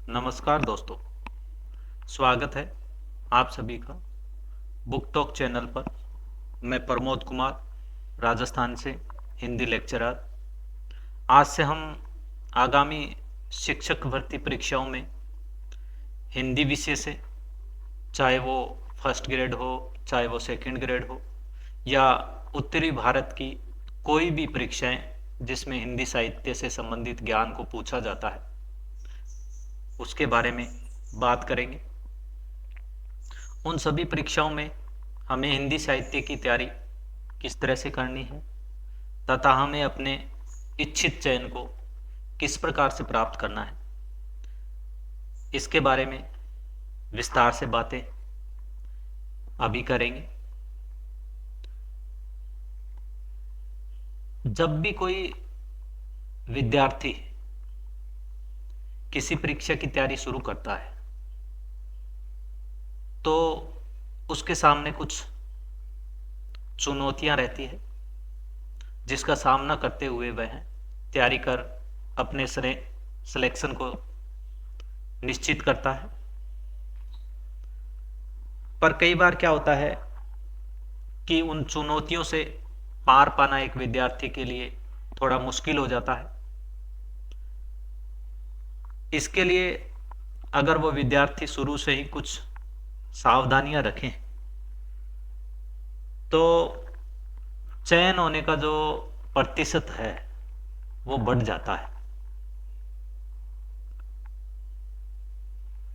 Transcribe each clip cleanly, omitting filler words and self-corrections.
नमस्कार दोस्तों, स्वागत है आप सभी का बुक टॉक चैनल पर। मैं प्रमोद कुमार, राजस्थान से हिंदी लेक्चरर। आज से हम आगामी शिक्षक भर्ती परीक्षाओं में हिंदी विषय से, चाहे वो फर्स्ट ग्रेड हो, चाहे वो सेकंड ग्रेड हो, या उत्तरी भारत की कोई भी परीक्षाएं जिसमें हिंदी साहित्य से संबंधित ज्ञान को पूछा जाता है, उसके बारे में बात करेंगे। उन सभी परीक्षाओं में हमें हिंदी साहित्य की तैयारी किस तरह से करनी है तथा हमें अपने इच्छित चयन को किस प्रकार से प्राप्त करना है, इसके बारे में विस्तार से बातें अभी करेंगे। जब भी कोई विद्यार्थी किसी परीक्षा की तैयारी शुरू करता है तो उसके सामने कुछ चुनौतियां रहती है, जिसका सामना करते हुए वह तैयारी कर अपने सिलेक्शन को निश्चित करता है। पर कई बार क्या होता है कि उन चुनौतियों से पार पाना एक विद्यार्थी के लिए थोड़ा मुश्किल हो जाता है। इसके लिए अगर वो विद्यार्थी शुरू से ही कुछ सावधानियां रखें तो चयन होने का जो प्रतिशत है वो बढ़ जाता है।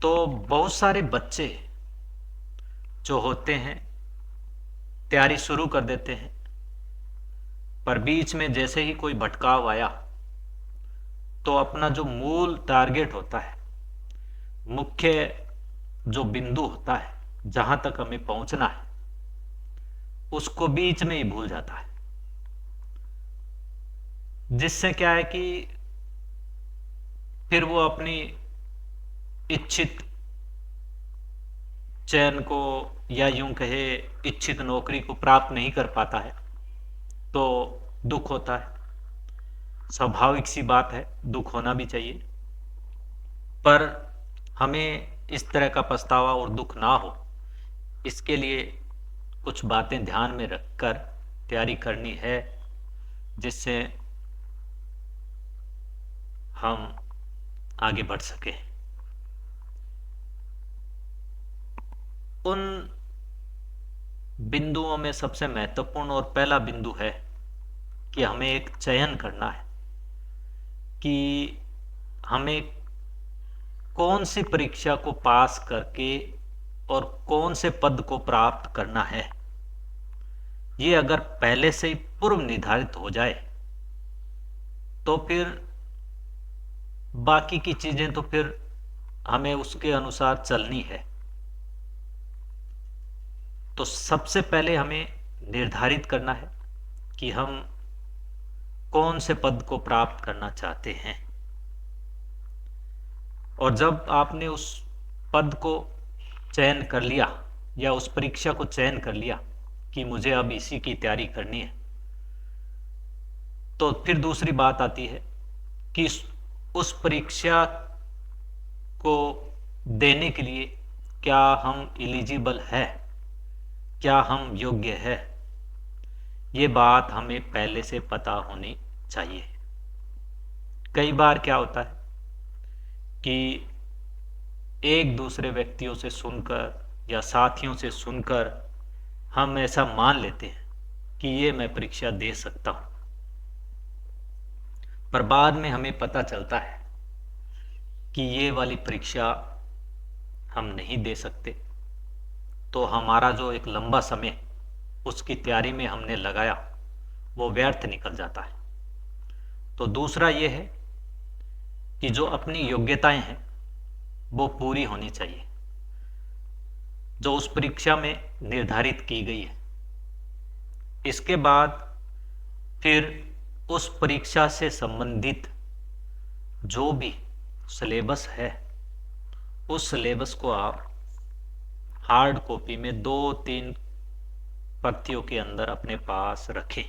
तो बहुत सारे बच्चे जो होते हैं तैयारी शुरू कर देते हैं, पर बीच में जैसे ही कोई भटकाव आया तो अपना जो मूल टारगेट होता है, मुख्य जो बिंदु होता है जहां तक हमें पहुंचना है, उसको बीच में ही भूल जाता है। जिससे क्या है कि फिर वो अपनी इच्छित चयन को, या यूं कहे इच्छित नौकरी को प्राप्त नहीं कर पाता है, तो दुख होता है। स्वाभाविक सी बात है, दुख होना भी चाहिए, पर हमें इस तरह का पछतावा और दुख ना हो, इसके लिए कुछ बातें ध्यान में रखकर तैयारी करनी है, जिससे हम आगे बढ़ सके। उन बिंदुओं में सबसे महत्वपूर्ण और पहला बिंदु है कि हमें एक चयन करना है कि हमें कौन सी परीक्षा को पास करके और कौन से पद को प्राप्त करना है। ये अगर पहले से ही पूर्व निर्धारित हो जाए तो फिर बाकी की चीजें तो फिर हमें उसके अनुसार चलनी है। तो सबसे पहले हमें निर्धारित करना है कि हम कौन से पद को प्राप्त करना चाहते हैं। और जब आपने उस पद को चयन कर लिया या उस परीक्षा को चयन कर लिया कि मुझे अब इसी की तैयारी करनी है, तो फिर दूसरी बात आती है कि उस परीक्षा को देने के लिए क्या हम एलिजिबल है, क्या हम योग्य है। ये बात हमें पहले से पता होनी चाहिए। कई बार क्या होता है कि एक दूसरे व्यक्तियों से सुनकर या साथियों से सुनकर हम ऐसा मान लेते हैं कि ये मैं परीक्षा दे सकता हूं, पर बाद में हमें पता चलता है कि ये वाली परीक्षा हम नहीं दे सकते। तो हमारा जो एक लंबा समय उसकी तैयारी में हमने लगाया वो व्यर्थ निकल जाता है। तो दूसरा ये है कि जो अपनी योग्यताएं हैं वो पूरी होनी चाहिए, जो उस परीक्षा में निर्धारित की गई है। इसके बाद फिर उस परीक्षा से संबंधित जो भी सिलेबस है, उस सिलेबस को आप हार्ड कॉपी में 2-3 प्रतियों के अंदर अपने पास रखें।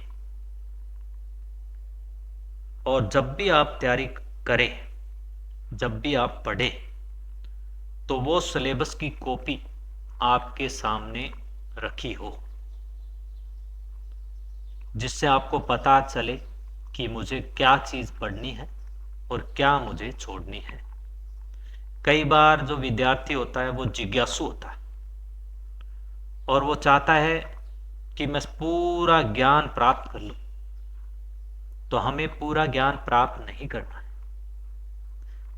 और जब भी आप तैयारी करें, जब भी आप पढ़ें, तो वो सिलेबस की कॉपी आपके सामने रखी हो, जिससे आपको पता चले कि मुझे क्या चीज़ पढ़नी है और क्या मुझे छोड़नी है। कई बार जो विद्यार्थी होता है वो जिज्ञासु होता है और वो चाहता है कि मैं पूरा ज्ञान प्राप्त कर लूं। तो हमें पूरा ज्ञान प्राप्त नहीं करना है,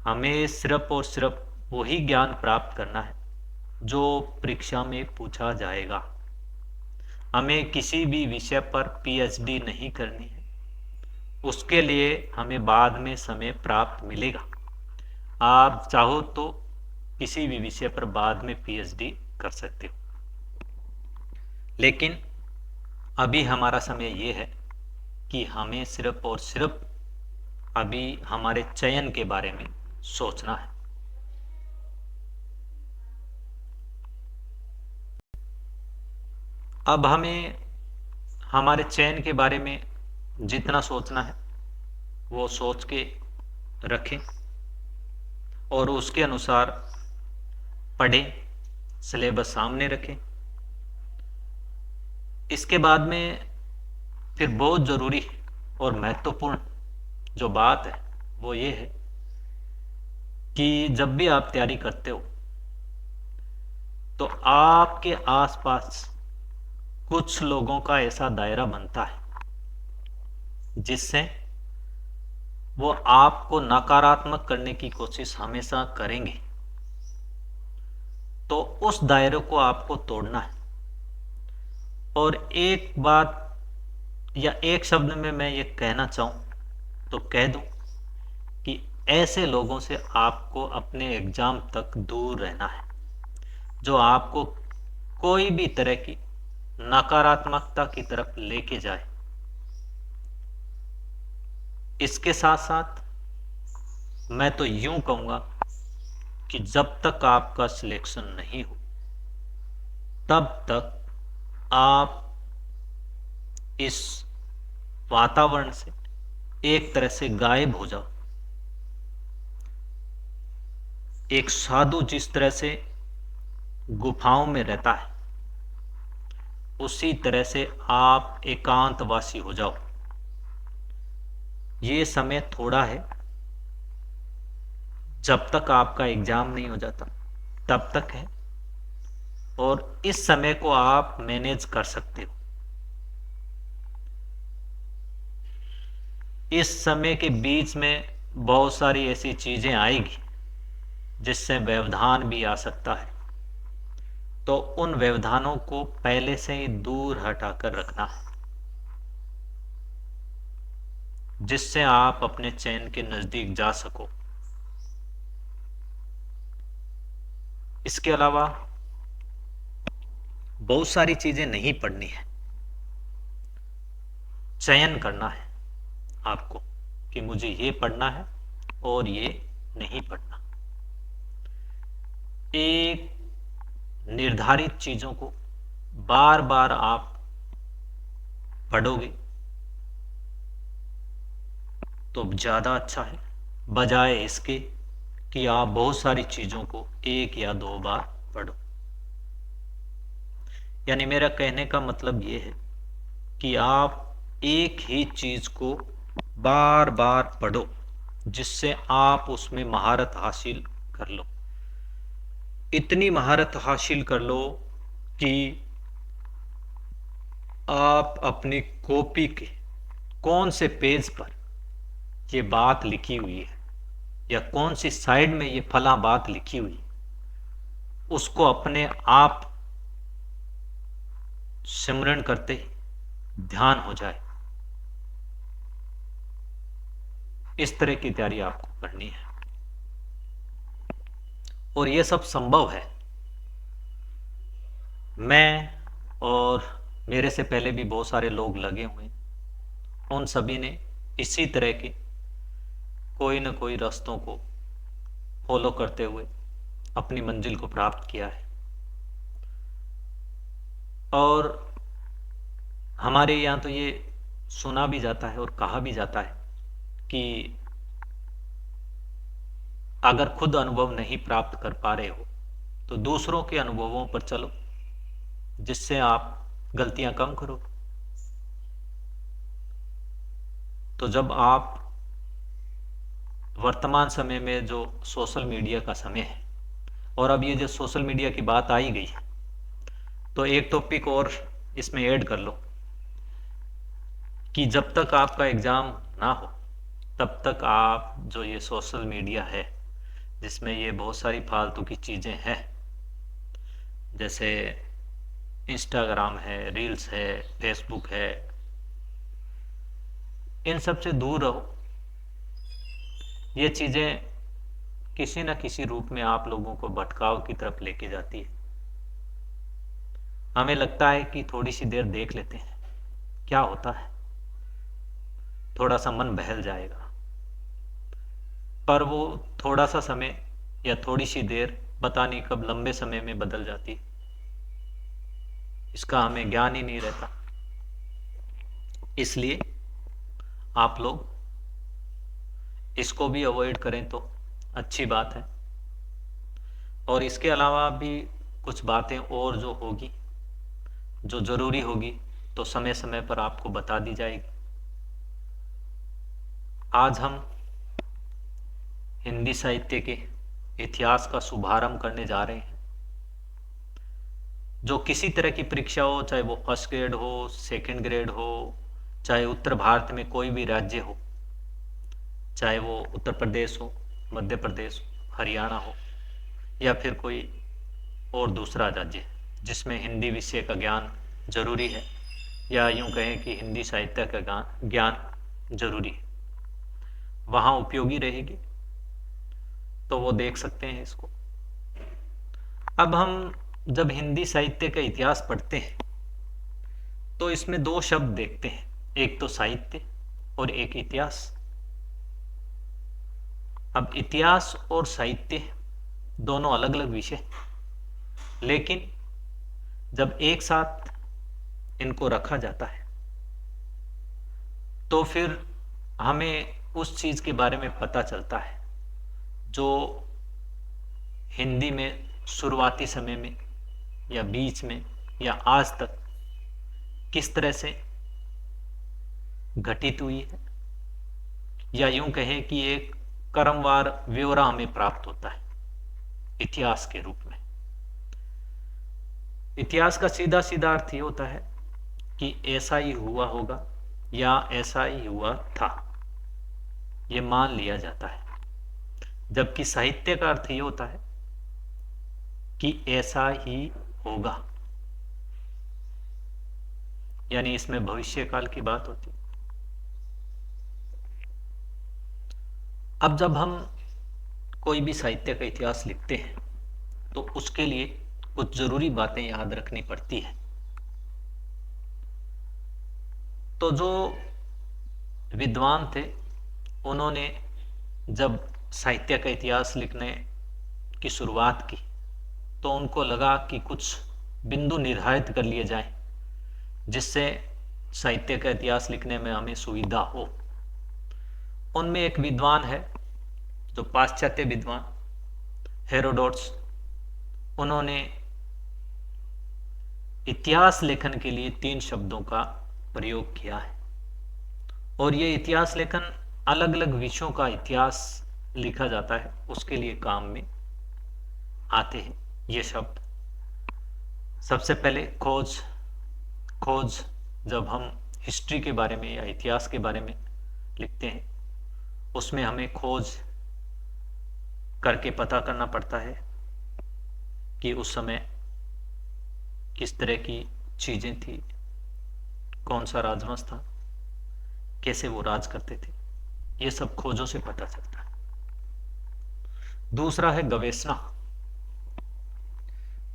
हमें सिर्फ और सिर्फ वही ज्ञान प्राप्त करना है जो परीक्षा में पूछा जाएगा। हमें किसी भी विषय पर पीएचडी नहीं करनी है, उसके लिए हमें बाद में समय प्राप्त मिलेगा। आप चाहो तो किसी भी विषय पर बाद में पीएचडी कर सकते हो, लेकिन अभी हमारा समय ये है कि हमें सिर्फ और सिर्फ अभी हमारे चयन के बारे में सोचना है। अब हमें हमारे चयन के बारे में जितना सोचना है वो सोच के रखें और उसके अनुसार पढ़ें, सिलेबस सामने रखें। इसके बाद में फिर बहुत ज़रूरी और महत्वपूर्ण जो बात है वो ये है कि जब भी आप तैयारी करते हो तो आपके आसपास कुछ लोगों का ऐसा दायरा बनता है जिससे वो आपको नकारात्मक करने की कोशिश हमेशा करेंगे। तो उस दायरे को आपको तोड़ना है। और एक बात या एक शब्द में मैं ये कहना चाहूँ तो कह दूँ कि ऐसे लोगों से आपको अपने एग्ज़ाम तक दूर रहना है, जो आपको कोई भी तरह की नकारात्मकता की तरफ लेके जाए। इसके साथ साथ मैं तो यूं कहूँगा कि जब तक आपका सिलेक्शन नहीं हो तब तक आप इस वातावरण से एक तरह से गायब हो जाओ। एक साधु जिस तरह से गुफाओं में रहता है उसी तरह से आप एकांतवासी हो जाओ। ये समय थोड़ा है, जब तक आपका एग्जाम नहीं हो जाता तब तक है, और इस समय को आप मैनेज कर सकते हो। इस समय के बीच में बहुत सारी ऐसी चीजें आएगी जिससे व्यवधान भी आ सकता है, तो उन व्यवधानों को पहले से ही दूर हटाकर रखना है, जिससे आप अपने चयन के नजदीक जा सको। इसके अलावा बहुत सारी चीजें नहीं पढ़नी है, चयन करना है आपको कि मुझे ये पढ़ना है और ये नहीं पढ़ना। एक निर्धारित चीजों को बार बार आप पढ़ोगे तो ज़्यादा अच्छा है, बजाय इसके कि आप बहुत सारी चीज़ों को एक या दो बार पढ़ो। यानी मेरा कहने का मतलब ये है कि आप एक ही चीज़ को बार बार पढ़ो जिससे आप उसमें महारत हासिल कर लो। इतनी महारत हासिल कर लो कि आप अपनी कॉपी के कौन से पेज पर ये बात लिखी हुई है या कौन सी साइड में ये फला बात लिखी हुई उसको अपने आप सिमरन करते ही ध्यान हो जाए। इस तरह की तैयारी आपको करनी है और ये सब संभव है। मैं और मेरे से पहले भी बहुत सारे लोग लगे हुए हैं, उन सभी ने इसी तरह के कोई न कोई रास्तों को फॉलो करते हुए अपनी मंजिल को प्राप्त किया है। और हमारे यहाँ तो ये सुना भी जाता है और कहा भी जाता है कि अगर खुद अनुभव नहीं प्राप्त कर पा रहे हो तो दूसरों के अनुभवों पर चलो, जिससे आप गलतियां कम करो। तो जब आप वर्तमान समय में जो सोशल मीडिया का समय है, और अब ये जो सोशल मीडिया की बात आई गई है, तो एक टॉपिक और इसमें ऐड कर लो कि जब तक आपका एग्ज़ाम ना हो तब तक आप जो ये सोशल मीडिया है, जिसमें ये बहुत सारी फालतू की चीज़ें हैं, जैसे इंस्टाग्राम है, रील्स है, फेसबुक है, इन सब से दूर रहो। ये चीज़ें किसी न किसी रूप में आप लोगों को भटकाव की तरफ लेके जाती है। हमें लगता है कि थोड़ी सी देर देख लेते हैं, क्या होता है, थोड़ा सा मन बहल जाएगा, पर वो थोड़ा सा समय या थोड़ी सी देर पता नहीं कब लंबे समय में बदल जाती है, इसका हमें ज्ञान ही नहीं रहता। इसलिए आप लोग इसको भी अवॉइड करें तो अच्छी बात है। और इसके अलावा भी कुछ बातें और जो होगी, जो ज़रूरी होगी, तो समय समय पर आपको बता दी जाएगी। आज हम हिंदी साहित्य के इतिहास का शुभारंभ करने जा रहे हैं। जो किसी तरह की परीक्षा हो, चाहे वो फर्स्ट ग्रेड हो, सेकंड ग्रेड हो, चाहे उत्तर भारत में कोई भी राज्य हो, चाहे वो उत्तर प्रदेश हो, मध्य प्रदेश हो, हरियाणा हो, या फिर कोई और दूसरा राज्य जिसमें हिंदी विषय का ज्ञान जरूरी है, या यूं कहें कि हिंदी साहित्य का ज्ञान जरूरी है, वहाँ उपयोगी रहेगी, तो वो देख सकते हैं इसको। अब हम जब हिंदी साहित्य का इतिहास पढ़ते हैं तो इसमें दो शब्द देखते हैं, एक तो साहित्य और एक इतिहास। अब इतिहास और साहित्य दोनों अलग अलग विषय, लेकिन जब एक साथ इनको रखा जाता है तो फिर हमें उस चीज़ के बारे में पता चलता है जो हिंदी में शुरुआती समय में या बीच में या आज तक किस तरह से घटित हुई है, या यूं कहें कि एक क्रमवार ब्यौरा हमें प्राप्त होता है इतिहास के रूप में। इतिहास का सीधा सीधा अर्थ ये होता है कि ऐसा ही हुआ होगा या ऐसा ही हुआ था, ये मान लिया जाता है। जबकि साहित्य का अर्थ ये होता है कि ऐसा ही होगा, यानी इसमें भविष्य काल की बात होती है। अब जब हम कोई भी साहित्य का इतिहास लिखते हैं तो उसके लिए कुछ जरूरी बातें याद रखनी पड़ती है। तो जो विद्वान थे उन्होंने जब साहित्य का इतिहास लिखने की शुरुआत की तो उनको लगा कि कुछ बिंदु निर्धारित कर लिए जाएं जिससे साहित्य का इतिहास लिखने में हमें सुविधा हो। उनमें एक विद्वान है जो पाश्चात्य विद्वान हेरोडोट्स, उन्होंने इतिहास लेखन के लिए 3 शब्दों का प्रयोग किया है। और ये इतिहास लेखन अलग अलग विषयों का इतिहास लिखा जाता है उसके लिए काम में आते हैं ये शब्द। सबसे पहले खोज। खोज जब हम हिस्ट्री के बारे में या इतिहास के बारे में लिखते हैं उसमें हमें खोज करके पता करना पड़ता है कि उस समय किस तरह की चीज़ें थी, कौन सा राजवंश था, कैसे वो राज करते थे, ये सब खोजों से पता चलता है। दूसरा है गवेषणा।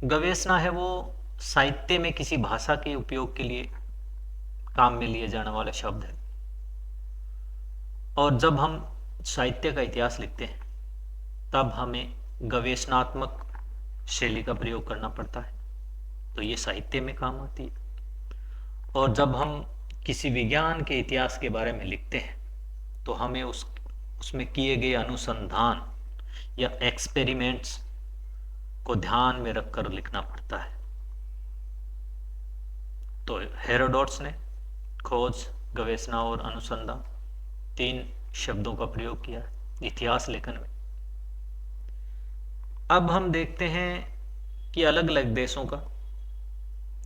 गवेषणा है वो साहित्य में किसी भाषा के उपयोग के लिए काम में लिए जाने वाला शब्द है। और जब हम साहित्य का इतिहास लिखते हैं तब हमें गवेषणात्मक शैली का प्रयोग करना पड़ता है, तो ये साहित्य में काम आती है। और जब हम किसी विज्ञान के इतिहास के बारे में लिखते हैं तो हमें उसमें किए गए अनुसंधान या एक्सपेरिमेंट्स को ध्यान में रखकर लिखना पड़ता है। तो हेरोडोट्स ने खोज, गवेषणा और अनुसंधान 3 शब्दों का प्रयोग किया है इतिहास लेखन में। अब हम देखते हैं कि अलग अलग देशों का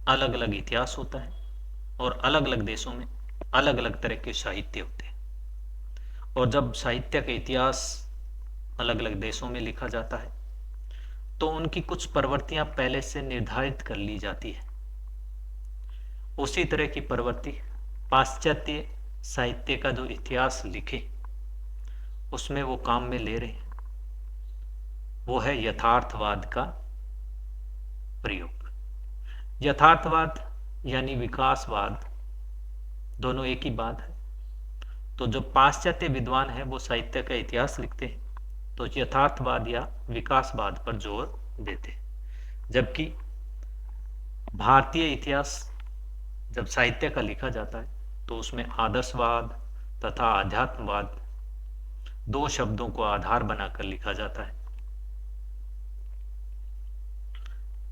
अलग अलग इतिहास होता है और अलग अलग देशों में अलग अलग तरह के साहित्य होते हैं। और जब साहित्य का इतिहास अलग अलग देशों में लिखा जाता है तो उनकी कुछ प्रवृत्तियां पहले से निर्धारित कर ली जाती है। उसी तरह की प्रवृत्ति पाश्चात्य साहित्य का जो इतिहास लिखे उसमें वो काम में ले रहे हैं, वो है यथार्थवाद का प्रयोग। यथार्थवाद यानी विकासवाद दोनों एक ही बात है। तो जो पाश्चात्य विद्वान है वो साहित्य का इतिहास लिखते हैं तो यथार्थवाद या विकासवाद पर जोर देते हैं, जबकि भारतीय इतिहास जब साहित्य का लिखा जाता है तो उसमें आदर्शवाद तथा आध्यात्मवाद 2 शब्दों को आधार बनाकर लिखा जाता है।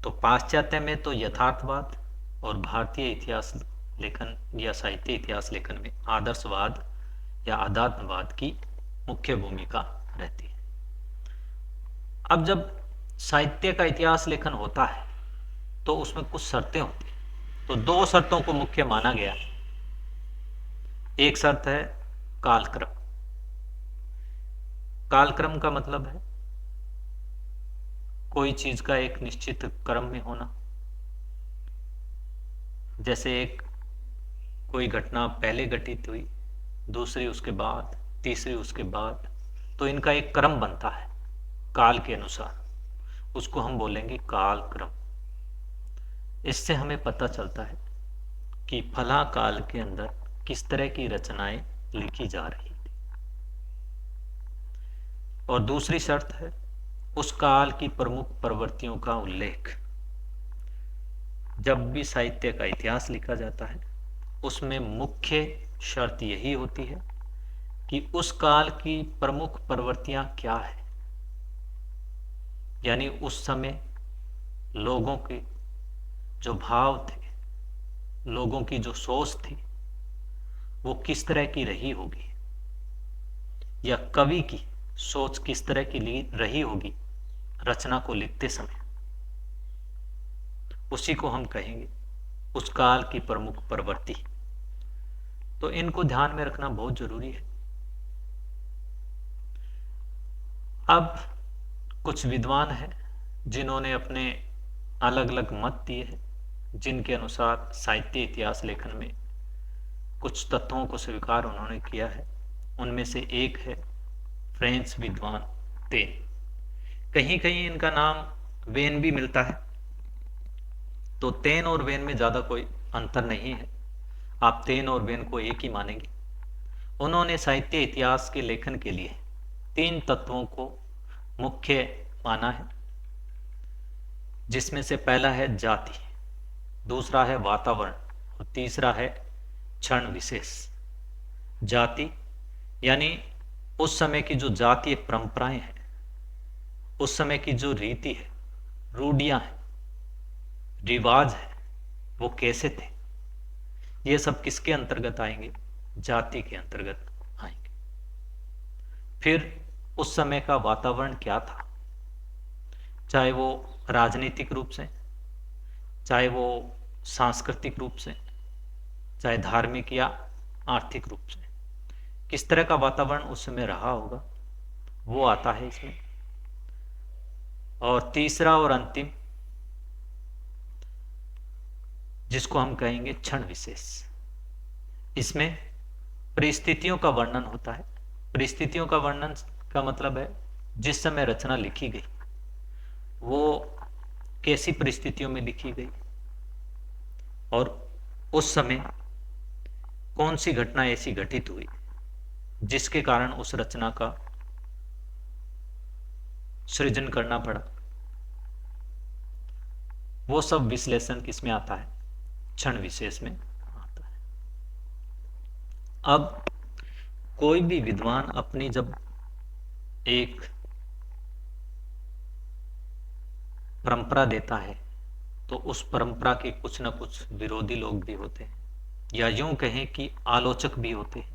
तो पाश्चात्य में तो यथार्थवाद और भारतीय इतिहास लेखन या साहित्य इतिहास लेखन में आदर्शवाद या आध्यात्मवाद की मुख्य भूमिका रहती है। अब जब साहित्य का इतिहास लेखन होता है तो उसमें कुछ शर्तें होती हैं। तो 2 शर्तों को मुख्य माना गया। एक शर्त है कालक्रम। कालक्रम का मतलब है कोई चीज का एक निश्चित क्रम में होना। जैसे एक कोई घटना पहले घटित हुई, दूसरी उसके बाद, तीसरी उसके बाद, तो इनका एक क्रम बनता है काल के अनुसार, उसको हम बोलेंगे काल क्रम। इससे हमें पता चलता है कि फला काल के अंदर किस तरह की रचनाएं लिखी जा रही थी। और दूसरी शर्त है उस काल की प्रमुख प्रवृत्तियों का उल्लेख। जब भी साहित्य का इतिहास लिखा जाता है उसमें मुख्य शर्त यही होती है कि उस काल की प्रमुख प्रवृत्तियां क्या है, यानी उस समय लोगों के जो भाव थे, लोगों की जो सोच थी, वो किस तरह की रही होगी, या कवि की सोच किस तरह की रही होगी रचना को लिखते समय, उसी को हम कहेंगे उस काल की प्रमुख प्रवृत्ति। तो इनको ध्यान में रखना बहुत जरूरी है। अब कुछ विद्वान हैं जिन्होंने अपने अलग अलग मत दिए हैं, जिनके अनुसार साहित्य इतिहास लेखन में कुछ तत्वों को स्वीकार उन्होंने किया है। उनमें से एक है फ्रेंच विद्वान तेन। कहीं कहीं इनका नाम वेन भी मिलता है, तो तेन और वेन में ज़्यादा कोई अंतर नहीं है, आप तेन और वेन को एक ही मानेंगे। उन्होंने साहित्य इतिहास के लेखन के लिए 3 तत्वों को मुख्य माना है, जिसमें से पहला है जाति, दूसरा है वातावरण और तीसरा है क्षण विशेष। जाति यानी उस समय की जो जातीय परंपराएं हैं, उस समय की जो रीति है, रूढ़ियां हैं, रिवाज है, वो कैसे थे, ये सब किसके अंतर्गत आएंगे? जाति के अंतर्गत आएंगे। फिर उस समय का वातावरण क्या था, चाहे वो राजनीतिक रूप से, चाहे वो सांस्कृतिक रूप से, चाहे धार्मिक या आर्थिक रूप से, किस तरह का वातावरण उस समय रहा होगा, वो आता है इसमें। और तीसरा और अंतिम, जिसको हम कहेंगे क्षण विशेष, इसमें परिस्थितियों का वर्णन होता है। परिस्थितियों का वर्णन का मतलब है जिस समय रचना लिखी गई वो कैसी परिस्थितियों में लिखी गई और उस समय कौन सी घटना ऐसी घटित हुई जिसके कारण उस रचना का सृजन करना पड़ा। वो सब विश्लेषण किसमें आता है? क्षण विशेष में आता है। अब कोई भी विद्वान अपनी जब एक परंपरा देता है तो उस परंपरा के कुछ न कुछ विरोधी लोग भी होते हैं, या यूं कहें कि आलोचक भी होते हैं।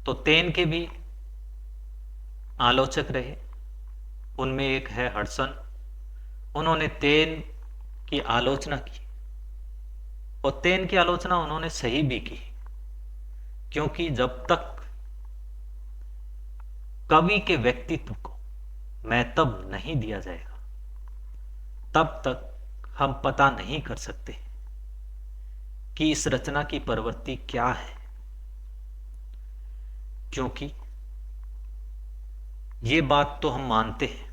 तो तेन के भी आलोचक रहे, उनमें एक है हडसन। उन्होंने तेन की आलोचना की, और तेन की आलोचना उन्होंने सही भी की, क्योंकि जब तक कवि के व्यक्तित्व को महत्व नहीं दिया जाएगा तब तक हम पता नहीं कर सकते कि इस रचना की प्रवृत्ति क्या है। क्योंकि ये बात तो हम मानते हैं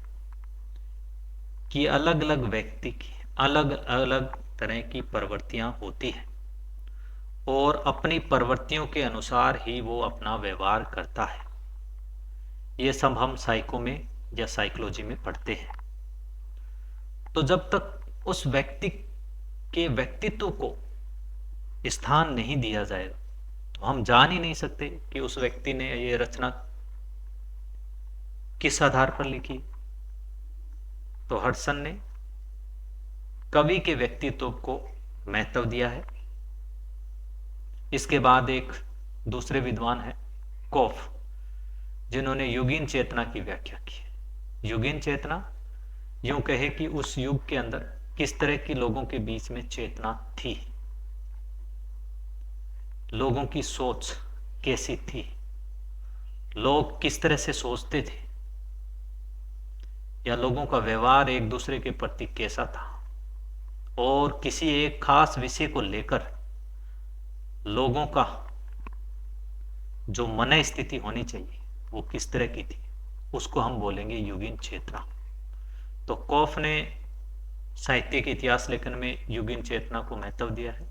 कि अलग अलग व्यक्ति की अलग अलग तरह की प्रवृत्तियां होती हैं, और अपनी प्रवृत्तियों के अनुसार ही वो अपना व्यवहार करता है। ये सब हम साइको में या साइकोलॉजी में पढ़ते हैं। तो जब तक उस व्यक्ति के व्यक्तित्व को स्थान नहीं दिया जाएगा तो हम जान ही नहीं सकते कि उस व्यक्ति ने ये रचना किस आधार पर लिखी। तो हडसन ने कवि के व्यक्तित्व को महत्व दिया है। इसके बाद एक दूसरे विद्वान है कॉफ, जिन्होंने युगीन चेतना की व्याख्या की। युगीन चेतना यूं कहे कि उस युग के अंदर किस तरह की लोगों के बीच में चेतना थी, लोगों की सोच कैसी थी, लोग किस तरह से सोचते थे, या लोगों का व्यवहार एक दूसरे के प्रति कैसा था, और किसी एक खास विषय को लेकर लोगों का जो मन स्थिति होनी चाहिए वो किस तरह की थी, उसको हम बोलेंगे युगीन चेतना। तो कॉफ ने साहित्य के इतिहास लेखन में युगीन चेतना को महत्व दिया है,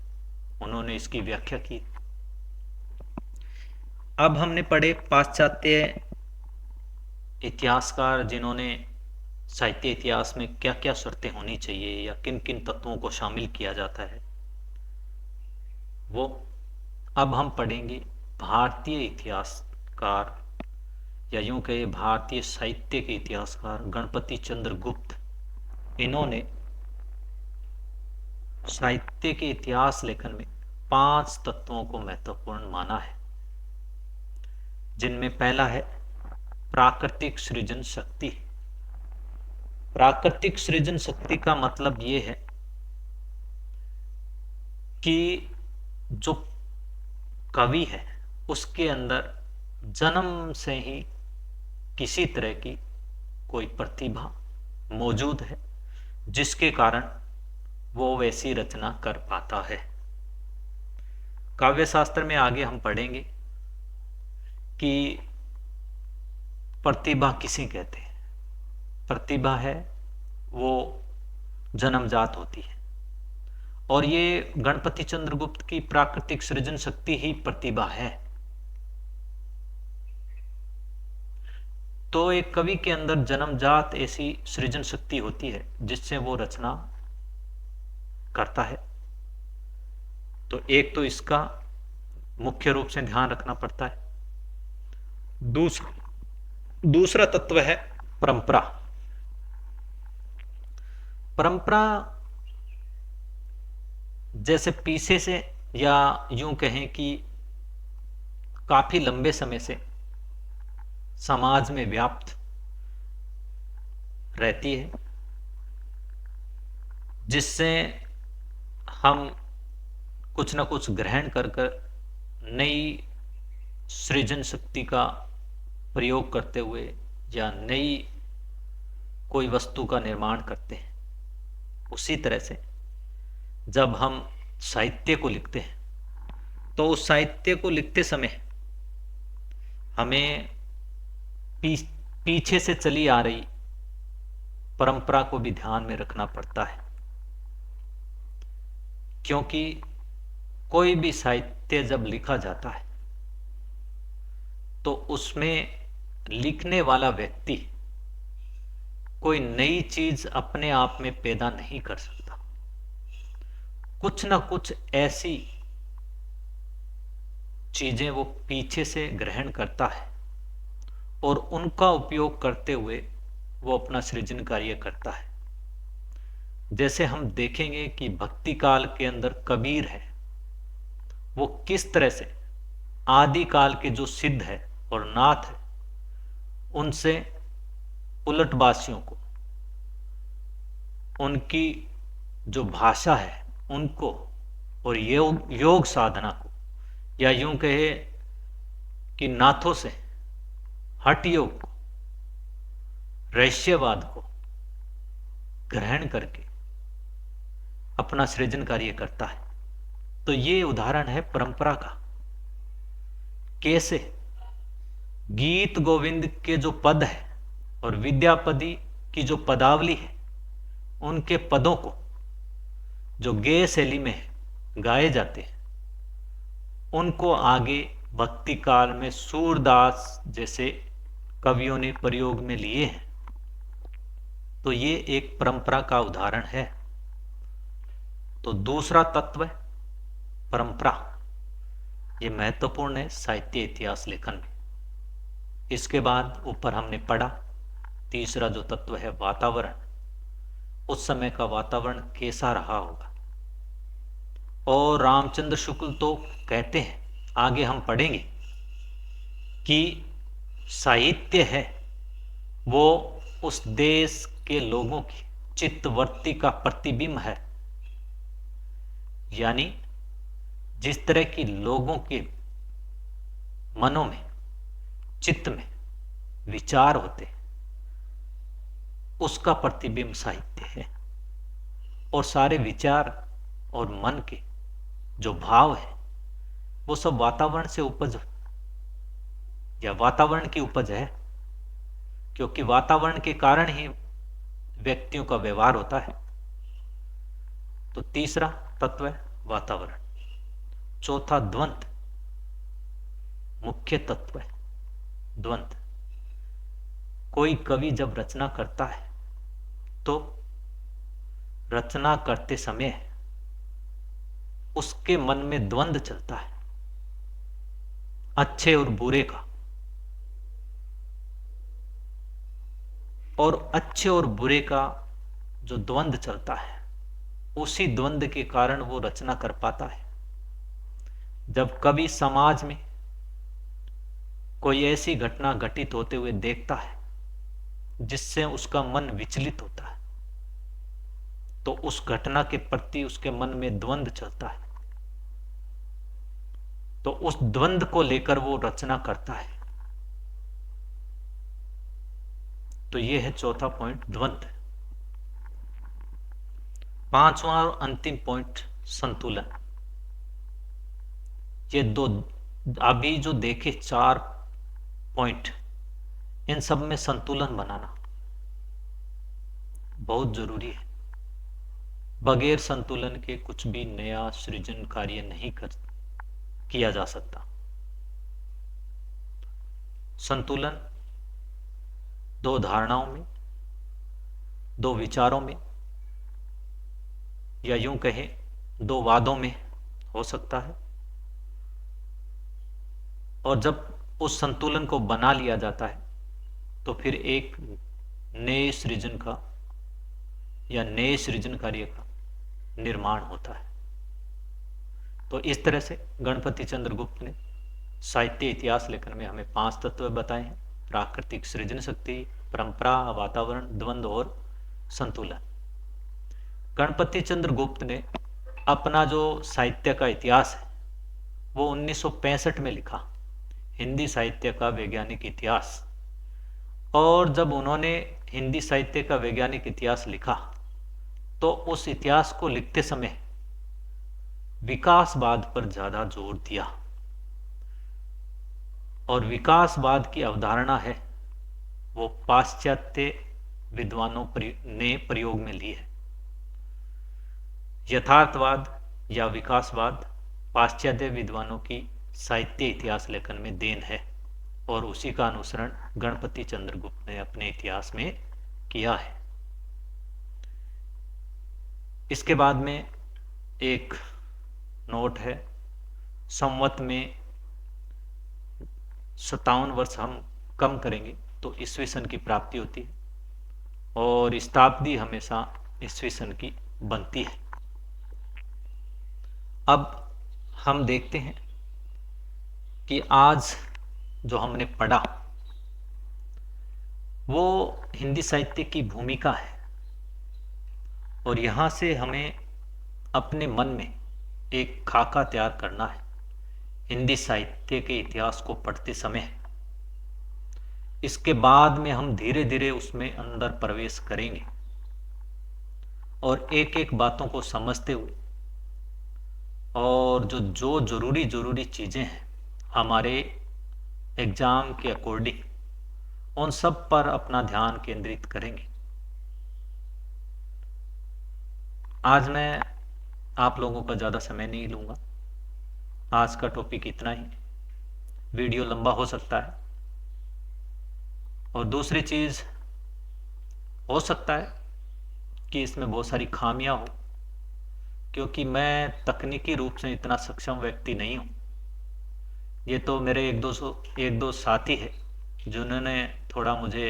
उन्होंने इसकी व्याख्या की। अब हमने पढ़े पाश्चात्य इतिहासकार, जिन्होंने साहित्य इतिहास में क्या क्या शर्तें होनी चाहिए या किन किन तत्वों को शामिल किया जाता है वो। अब हम पढ़ेंगे भारतीय इतिहासकार, या यूं कहे भारतीय साहित्य के इतिहासकार गणपति चंद्र गुप्त। इन्होंने साहित्य के इतिहास लेखन में 5 तत्वों को महत्वपूर्ण माना है, जिनमें पहला है प्राकृतिक सृजन शक्ति। प्राकृतिक सृजन शक्ति का मतलब यह है कि जो कवि है उसके अंदर जन्म से ही किसी तरह की कोई प्रतिभा मौजूद है, जिसके कारण वो वैसी रचना कर पाता है। काव्य शास्त्र में आगे हम पढ़ेंगे कि प्रतिभा किसे कहते हैं। प्रतिभा है वो जन्मजात होती है, और ये गणपति चंद्रगुप्त की प्राकृतिक सृजन शक्ति ही प्रतिभा है। तो एक कवि के अंदर जन्मजात ऐसी सृजन शक्ति होती है जिससे वो रचना करता है। तो एक तो इसका मुख्य रूप से ध्यान रखना पड़ता है। दूसरा तत्व है परंपरा। परंपरा जैसे पीछे से, या यूं कहें कि काफी लंबे समय से समाज में व्याप्त रहती है, जिससे हम कुछ न कुछ ग्रहण कर नई सृजन शक्ति का प्रयोग करते हुए या नई कोई वस्तु का निर्माण करते हैं। उसी तरह से जब हम साहित्य को लिखते हैं तो उस साहित्य को लिखते समय हमें पीछे से चली आ रही परंपरा को भी ध्यान में रखना पड़ता है, क्योंकि कोई भी साहित्य जब लिखा जाता है तो उसमें लिखने वाला व्यक्ति कोई नई चीज अपने आप में पैदा नहीं कर सकता। कुछ ना कुछ ऐसी चीजें वो पीछे से ग्रहण करता है और उनका उपयोग करते हुए वो अपना सृजन कार्य करता है। जैसे हम देखेंगे कि भक्ति काल के अंदर कबीर है, वो किस तरह से आदि काल के जो सिद्ध है और नाथ है उनसे उलटवासियों को, उनकी जो भाषा है उनको और योग साधना को, या यूं कहे कि नाथों से हठ योग को, रहस्यवाद को ग्रहण करके अपना सृजन कार्य करता है। तो ये उदाहरण है परंपरा का, कैसे गीत गोविंद के जो पद है और विद्यापदी की जो पदावली है, उनके पदों को जो गेय शैली में गाए जाते हैं उनको आगे भक्ति काल में सूरदास जैसे कवियों ने प्रयोग में लिए हैं। तो ये एक परंपरा का उदाहरण है। तो दूसरा तत्व है परंपरा, ये महत्वपूर्ण है साहित्य इतिहास लेखन में। इसके बाद ऊपर हमने पढ़ा तीसरा जो तत्व है वातावरण, उस समय का वातावरण कैसा रहा होगा। और रामचंद्र शुक्ल तो कहते हैं, आगे हम पढ़ेंगे, कि साहित्य है वो उस देश के लोगों की चित्तवृत्ति का प्रतिबिंब है। यानी जिस तरह की लोगों के मनों में, चित्त में विचार होते हैं, उसका प्रतिबिंब साहित्य है। और सारे विचार और मन के जो भाव है वो सब वातावरण से उपज या वातावरण की उपज है, क्योंकि वातावरण के कारण ही व्यक्तियों का व्यवहार होता है। तो तीसरा तत्व है वातावरण। चौथा द्वंद्व, मुख्य तत्व है द्वंद्व। कोई कवि जब रचना करता है तो रचना करते समय उसके मन में द्वंद्व चलता है, अच्छे और बुरे का। और अच्छे और बुरे का जो द्वंद्व चलता है, उसी द्वंद्व के कारण वो रचना कर पाता है। जब कवि समाज में कोई ऐसी घटना घटित होते हुए देखता है जिससे उसका मन विचलित होता है, तो उस घटना के प्रति उसके मन में द्वंद्व चलता है, तो उस द्वंद्व को लेकर वो रचना करता है। तो ये है चौथा पॉइंट, द्वंद्व। पांचवा और अंतिम पॉइंट संतुलन। ये दो अभी जो देखे चार पॉइंट, इन सब में संतुलन बनाना बहुत जरूरी है। बगैर संतुलन के कुछ भी नया सृजन कार्य नहीं किया जा सकता। संतुलन दो धारणाओं में, दो विचारों में, या यूं कहें दो वादों में हो सकता है। और जब उस संतुलन को बना लिया जाता है तो फिर एक नए सृजन का या नए सृजन कार्य का निर्माण होता है। तो इस तरह से गणपति चंद्रगुप्त ने साहित्य इतिहास लेखन में हमें 5 तत्व बताए हैं: प्राकृतिक सृजन शक्ति, परंपरा, वातावरण, द्वंद्व और संतुलन। गणपति चंद्रगुप्त ने अपना जो साहित्य का इतिहास है वो 1965 में लिखा, हिंदी साहित्य का वैज्ञानिक इतिहास। और जब उन्होंने हिंदी साहित्य का वैज्ञानिक इतिहास लिखा तो उस इतिहास को लिखते समय विकासवाद पर ज्यादा जोर दिया। और विकासवाद की अवधारणा है वो पाश्चात्य विद्वानों ने प्रयोग में ली है। यथार्थवाद या विकासवाद पाश्चात्य विद्वानों की साहित्य इतिहास लेखन में देन है, और उसी का अनुसरण गणपति चंद्रगुप्त ने अपने इतिहास में किया है। इसके बाद में एक नोट है, संवत में 57 वर्ष हम कम करेंगे तो ईस्वी सन की प्राप्ति होती है, और शताब्दी हमेशा ईस्वी सन की बनती है। अब हम देखते हैं कि आज जो हमने पढ़ा वो हिंदी साहित्य की भूमिका है, और यहाँ से हमें अपने मन में एक खाका तैयार करना है हिंदी साहित्य के इतिहास को पढ़ते समय। इसके बाद में हम धीरे धीरे उसमें अंदर प्रवेश करेंगे और एक एक बातों को समझते हुए, और जो जो जरूरी जरूरी चीज़ें हैं हमारे एग्ज़ाम के अकॉर्डिंग उन सब पर अपना ध्यान केंद्रित करेंगे। आज मैं आप लोगों का ज़्यादा समय नहीं लूँगा। आज का टॉपिक इतना ही, वीडियो लंबा हो सकता है। और दूसरी चीज़, हो सकता है कि इसमें बहुत सारी खामियां हो, क्योंकि मैं तकनीकी रूप से इतना सक्षम व्यक्ति नहीं हूँ। ये तो मेरे एक दो साथी है जिन्होंने थोड़ा मुझे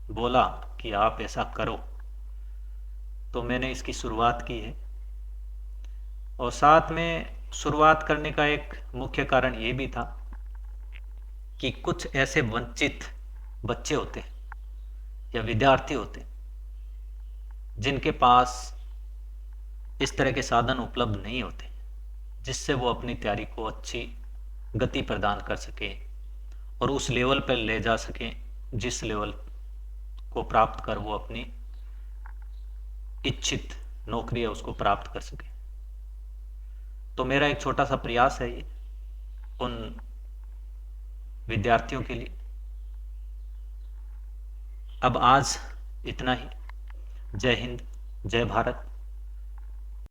बोला कि आप ऐसा करो, तो मैंने इसकी शुरुआत की है। और साथ में शुरुआत करने का एक मुख्य कारण ये भी था कि कुछ ऐसे वंचित बच्चे होते हैं या विद्यार्थी होते हैं जिनके पास इस तरह के साधन उपलब्ध नहीं होते जिससे वो अपनी तैयारी को अच्छी गति प्रदान कर सकें और उस लेवल पर ले जा सकें जिस लेवल को प्राप्त कर वो अपनी इच्छित नौकरी है उसको प्राप्त कर सके। तो मेरा एक छोटा सा प्रयास है ये उन विद्यार्थियों के लिए। अब आज इतना ही। जय हिंद, जय भारत।